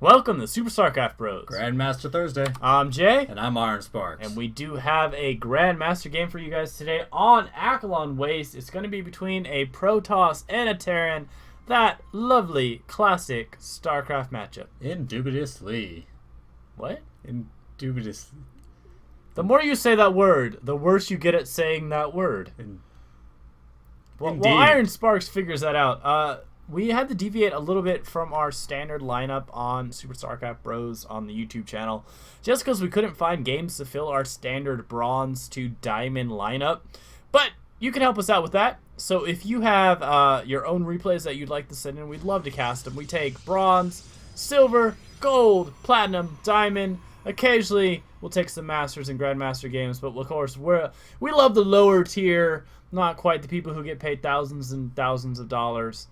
Welcome to SuperStarcraftBros. Grandmaster Thursday. I'm Jay. And I'm Iron Sparks. And we do have a Grandmaster game for you guys today on Akilon Wastes. It's going to be between a Protoss and a Terran. That lovely, classic StarCraft matchup. Indubitously. What? Indubitously. The more you say that word, the worse you get at saying that word. Well, Iron Sparks figures that out. We had to deviate a little bit from our standard lineup on Super StarCraft Bros on the YouTube channel, just because we couldn't find games to fill our standard bronze to diamond lineup. But you can help us out with that. So if you have your own replays that you'd like to send in, we'd love to cast them. We take bronze, silver, gold, platinum, diamond. Occasionally, we'll take some Masters and Grandmaster games, but of course, we love the lower tier, not quite the people who get paid thousands and thousands of dollars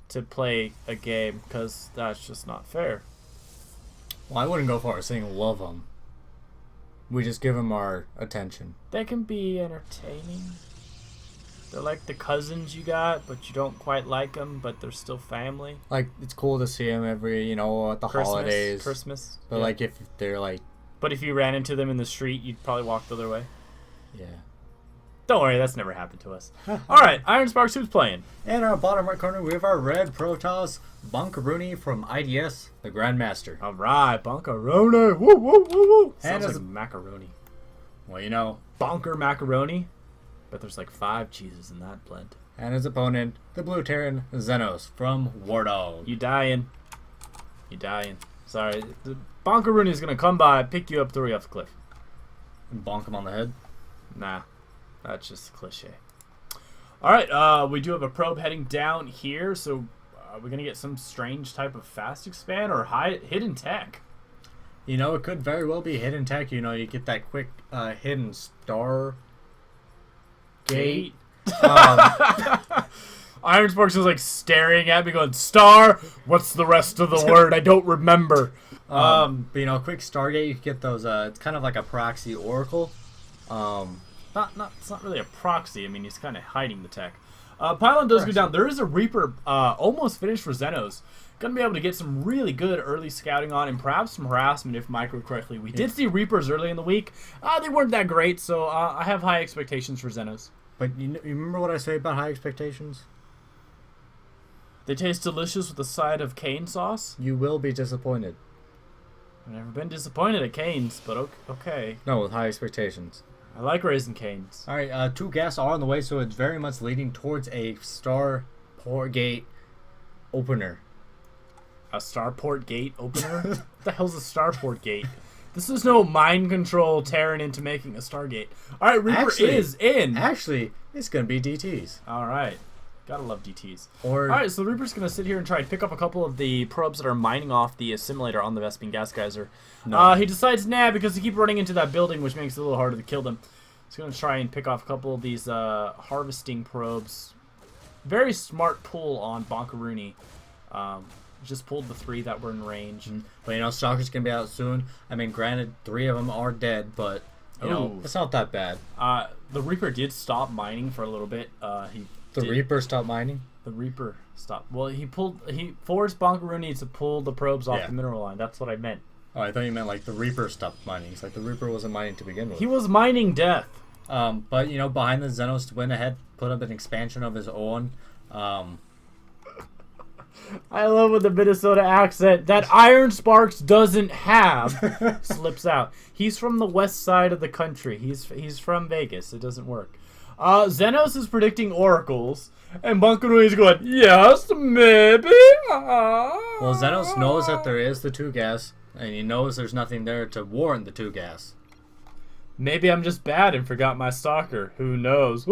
to play a game, because that's just not fair. Well, I wouldn't go far as saying love them. We just give them our attention. They can be entertaining. They're like the cousins you got, but you don't quite like them, but they're still family. Like, it's cool to see them every, at the holidays. Christmas. But, yeah. like, if they're, like... But if you ran into them in the street, you'd probably walk the other way. Yeah. Don't worry, that's never happened to us. Alright, Iron Sparks, who's playing? In our bottom right corner, we have our red Protoss, Bonkarooni from IDS, the Grandmaster. Alright, Bonkarooni. Woo, woo, woo, woo. Sounds like macaroni. Well, Bonker macaroni. But there's like 5 cheeses in that blend. And his opponent, the blue Terran, Xenos from Wardog. You dying. You dying. Sorry. The Bonkarooni is going to come by, pick you up, throw you off the cliff. And bonk him on the head? Nah. That's just a cliche. Alright, we do have a probe heading down here, so are we going to get some strange type of fast expand or hidden tech? It could very well be hidden tech. You get that quick hidden star gate. Iron Sparks was like staring at me going, Star? What's the rest of the word? I don't remember. But quick Stargate, you could get those, it's kind of like a proxy oracle. It's not really a proxy. I mean, he's kind of hiding the tech. Pylon does go down. There is a Reaper almost finished for Xenos. Going to be able to get some really good early scouting on and perhaps some harassment if microed correctly. We did see Reapers early in the week. They weren't that great, so I have high expectations for Xenos. But you remember what I say about high expectations? They taste delicious with a side of cane sauce. You will be disappointed. I've never been disappointed at Cane's, but okay. No, with high expectations. I like Raisin Cane's. Alright, 2 gas are on the way, so it's very much leading towards a Starport Gate opener. A Starport Gate opener? What the hell's a Starport Gate? This is no mind control Terran into making a Stargate. Alright, Reaper is in. Actually, it's going to be DTs. Alright. Gotta love DTs. Alright, so the Reaper's going to sit here and try and pick up a couple of the probes that are mining off the assimilator on the Vespene Gas Geyser. No. He decides, because they keep running into that building, which makes it a little harder to kill them. He's going to try and pick off a couple of these harvesting probes. Very smart pull on Bonkarooni. Just pulled the 3 that were in range. But, Stalker's going to be out soon. I mean, granted, 3 of them are dead, but, it's not that bad. The Reaper did stop mining for a little bit. The Reaper stopped mining? The Reaper stopped. Well, he forced Bonkarooni to pull the probes off the mineral line. That's what I meant. Oh, I thought you meant like the Reaper stopped mining. It's like the Reaper wasn't mining to begin with. He was mining death. But, behind the Xenos went ahead, put up an expansion of his own. I love with the Minnesota accent that Iron Sparks doesn't have slips out. He's from the west side of the country. He's from Vegas. It doesn't work. Xenos is predicting oracles, and Bonkarooni's going, yes, maybe. Well, Xenos knows that there is the 2 gas, and he knows there's nothing there to warrant the 2 gas. Maybe I'm just bad and forgot my stalker. Who knows?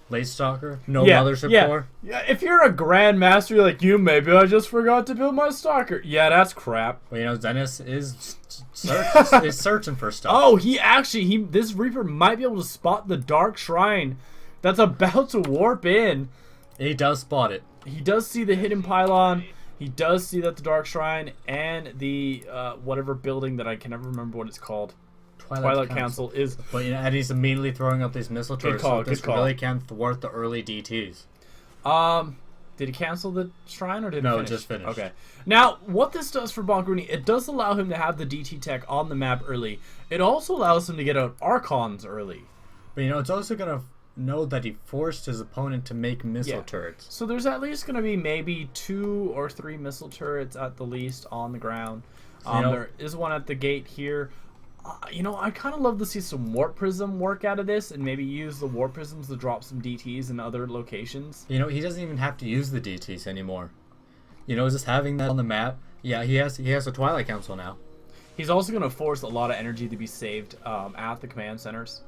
Late stalker? No mothership core? Yeah, if you're a Grandmaster, you're like, maybe I just forgot to build my stalker. Yeah, that's crap. Well, Xenos is searching for stuff. Oh, this Reaper might be able to spot the Dark Shrine that's about to warp in. He does spot it. He does see the hidden pylon. He does see that the Dark Shrine and the whatever building that I can never remember what it's called. Twilight Council is... But, and he's immediately throwing up these missile turrets, so this really can thwart the early DTs. Did he cancel the shrine or did no, it finish? No, just finished. Okay. Now, what this does for Bonkarooni, it does allow him to have the DT tech on the map early. It also allows him to get out Archons early. But, you know, it's also going to know that he forced his opponent to make missile turrets. So there's at least going to be maybe 2 or 3 missile turrets at the least on the ground. There is one at the gate here. You know, I kind of love to see some Warp Prism work out of this and maybe use the Warp Prisms to drop some DTs in other locations. You know, he doesn't even have to use the DTs anymore. You know, just having that on the map. Yeah, he has a Twilight Council now. He's also going to force a lot of energy to be saved at the command centers,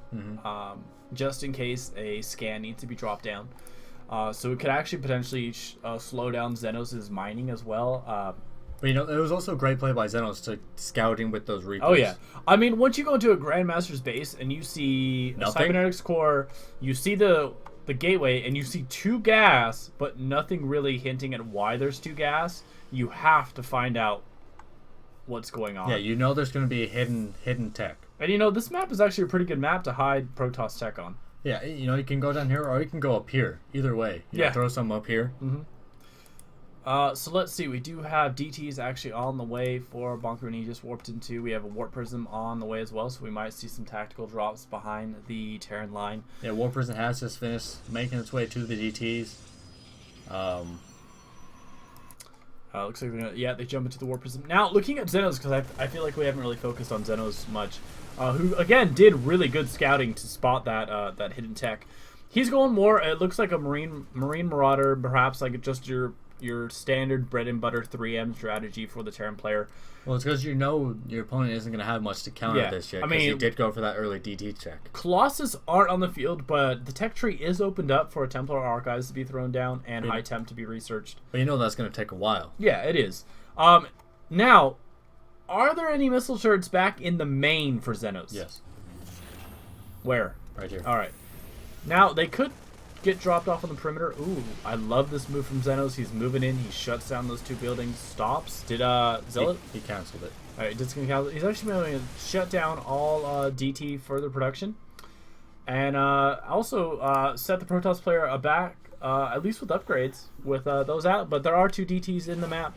just in case a scan needs to be dropped down. So it could actually potentially slow down Xenos' mining as well. But, you know, it was also a great play by Xenos to scouting with those Reapers. Oh, yeah. I mean, once you go into a Grandmaster's base and you see a Cybernetics Core, you see the gateway, and you see 2 gas, but nothing really hinting at why there's 2 gas, you have to find out what's going on. Yeah, you know there's going to be a hidden tech. And, you know, this map is actually a pretty good map to hide Protoss tech on. Yeah, you know, you can go down here or you can go up here. Either way. You know, throw some up here. So let's see. We do have DTs actually on the way for Bonkarooni just warped into. We have a Warp Prism on the way as well, so we might see some tactical drops behind the Terran line. Yeah, Warp Prism has just finished making its way to the DTs. Looks like they jump into the Warp Prism. Now, looking at Xenos, because I feel like we haven't really focused on Xenos much, who, again, did really good scouting to spot that hidden tech. He's going more, it looks like a Marine Marauder, perhaps like just your standard bread and butter 3M strategy for the Terran player. Well, it's because you know your opponent isn't going to have much to counter this yet, because he did go for that early DT check. Colossus aren't on the field, but the tech tree is opened up for a Templar Archives to be thrown down and High Temp to be researched. But you know that's going to take a while. Yeah, it is. Now, are there any missile turrets back in the main for Xenos? Yes. Where? Right here. All right. Now, they could get dropped off on the perimeter. Ooh, I love this move from Xenos. He's moving in. He shuts down those 2 buildings. Stops. Did Zealot? He canceled it. All right, just gonna cancel. He's actually going to shut down all DT further production, and also set the Protoss player aback, at least with upgrades with those out. But there are 2 DTs in the map,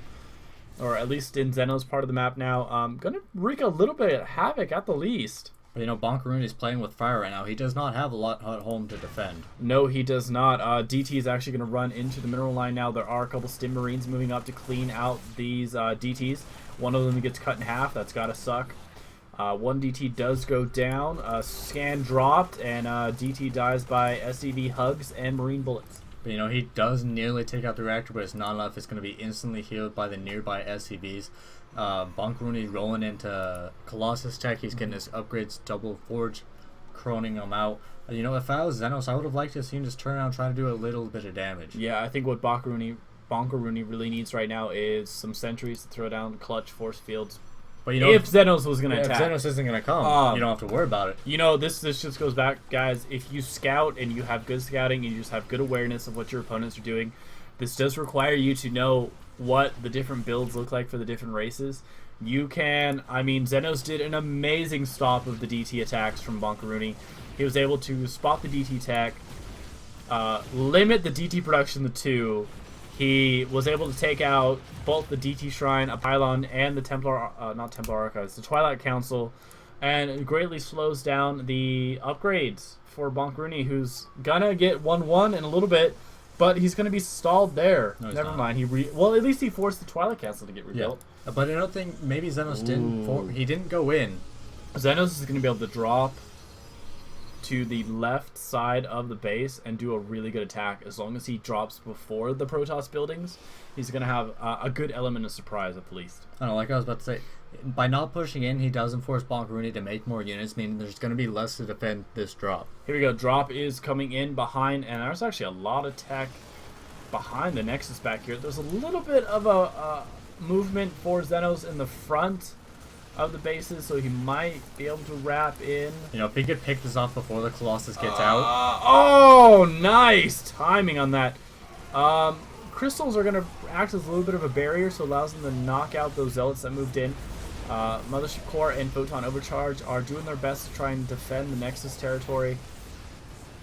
or at least in Xenos part of the map now. Gonna wreak a little bit of havoc at the least. But, you know, Bonkarooni is playing with fire right now. He does not have a lot at home to defend. No, he does not. DT is actually going to run into the mineral line now. There are a couple Stim Marines moving up to clean out these DTs. One of them gets cut in half. That's got to suck. 1 DT does go down. Scan dropped, and DT dies by SCV hugs and Marine bullets. But, you know, he does nearly take out the reactor, but it's not enough. It's going to be instantly healed by the nearby SCVs. Bonkarooni rolling into Colossus tech. He's getting his upgrades, double forge, croning him out. You know, if I was Xenos, I would have liked to see him just turn around and try to do a little bit of damage. Yeah, I think what Bonkarooni really needs right now is some sentries to throw down clutch force fields. But, you know, if Xenos was going to attack. If Xenos isn't going to come, you don't have to worry about it. You know, this just goes back, guys. If you scout and you have good scouting and you just have good awareness of what your opponents are doing, this does require you to know what the different builds look like for the different races. You can, I mean, Xenos did an amazing stop of the DT attacks from Bonkarooni. He was able to spot the DT tech, limit the DT production to 2. He was able to take out both the DT Shrine, a pylon, and the not Templar Archives, the Twilight Council, and it greatly slows down the upgrades for Bonkarooni, who's gonna get 1-1 in a little bit. But he's going to be stalled there. No, Never mind. Well, at least he forced the Twilight Castle to get rebuilt. Yeah. But I don't think maybe Xenos he didn't go in. Xenos is going to be able to drop to the left side of the base and do a really good attack. As long as he drops before the Protoss buildings, he's going to have a good element of surprise at the least. I don't know, like I was about to say, by not pushing in, he doesn't force Bonkarooni to make more units, meaning there's going to be less to defend this drop. Here we go. Drop is coming in behind, and there's actually a lot of tech behind the Nexus back here. There's a little bit of a movement for Xenos in the front of the bases, so he might be able to wrap in. You know, if he could pick this off before the Colossus gets out. Oh, nice timing on that. Crystals are going to act as a little bit of a barrier, so it allows them to knock out those Zealots that moved in. Mothership Core and Photon Overcharge are doing their best to try and defend the Nexus territory.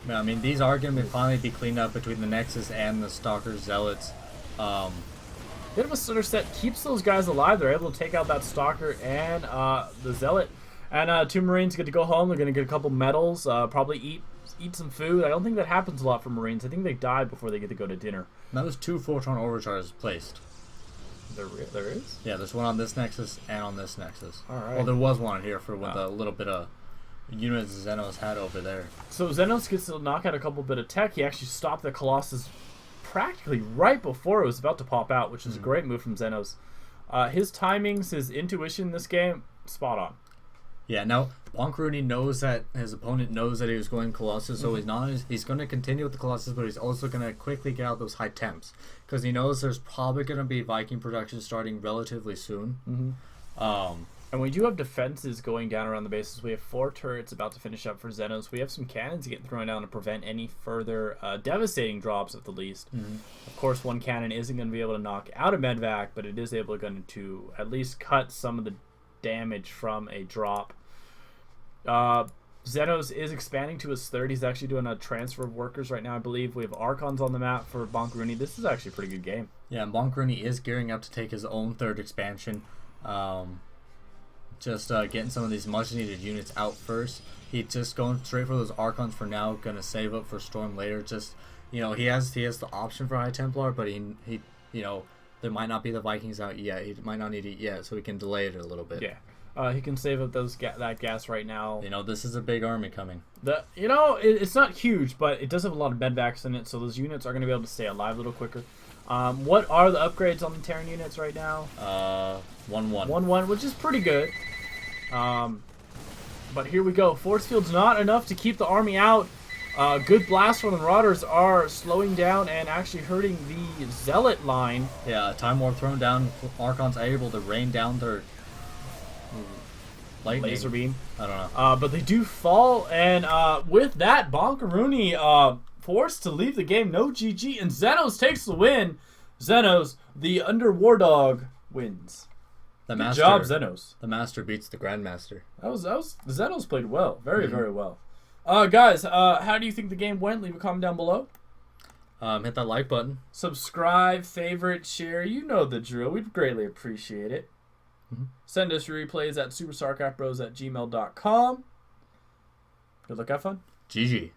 Yeah, I mean, these are going to finally be cleaned up between the Nexus and the Stalker Zealots. Bit of a stutter set keeps those guys alive. They're able to take out that Stalker and the Zealot. And 2 Marines get to go home. They're going to get a couple medals, probably eat some food. I don't think that happens a lot for Marines. I think they die before they get to go to dinner. That was 2 Photon Overcharges placed. There is? Yeah, there's one on this Nexus and on this Nexus. Alright. Well, there was one here for with a little bit of units Xenos had over there. So Xenos gets to knock out a couple bit of tech. He actually stopped the Colossus practically right before it was about to pop out, which is a great move from Xenos. His timings, his intuition in this game, spot on. Yeah, now Bonkarooni knows that his opponent knows that he was going Colossus, so he's going to continue with the Colossus, but he's also going to quickly get out those high temps because he knows there's probably going to be Viking production starting relatively soon. And we do have defenses going down around the bases. We have 4 turrets about to finish up for Xenos. We have some cannons getting thrown down to prevent any further devastating drops at the least. Of course, 1 cannon isn't going to be able to knock out a medvac, but it is able to at least cut some of the damage from a drop. Xenos is expanding to his 3rd. He's actually doing a transfer of workers right now, I believe. We have Archons on the map for Bonkarooni. This is actually a pretty good game. Yeah, and Bonkarooni is gearing up to take his own 3rd expansion. Just getting some of these much needed units out first. He's just going straight for those Archons for now. Gonna save up for Storm later. Just he has the option for High Templar, but he there might not be the Vikings out yet. He might not need it yet, so he can delay it a little bit. Yeah, he can save up that gas right now. This is a big army coming. It's not huge, but it does have a lot of medvacs in it, so those units are going to be able to stay alive a little quicker. What are the upgrades on the Terran units right now? 1-1. 1-1, which is pretty good. But here we go. Force field's not enough to keep the army out. Good blast from the Marauders are slowing down and actually hurting the Zealot line. Yeah, Time Warp thrown down. Archons are able to rain down their lightning. Laser beam. I don't know. But they do fall, and with that, Bonkarooni forced to leave the game. No GG, and Xenos takes the win. Xenos, the under Wardog, wins. Good job, Xenos. The Master beats the Grandmaster. Xenos played well. Very well. Guys, how do you think the game went? Leave a comment down below. Hit that like button. Subscribe, favorite, share. You know the drill. We'd greatly appreciate it. Send us your replays at SuperStarcraftBros@gmail.com. Good luck, have fun. GG.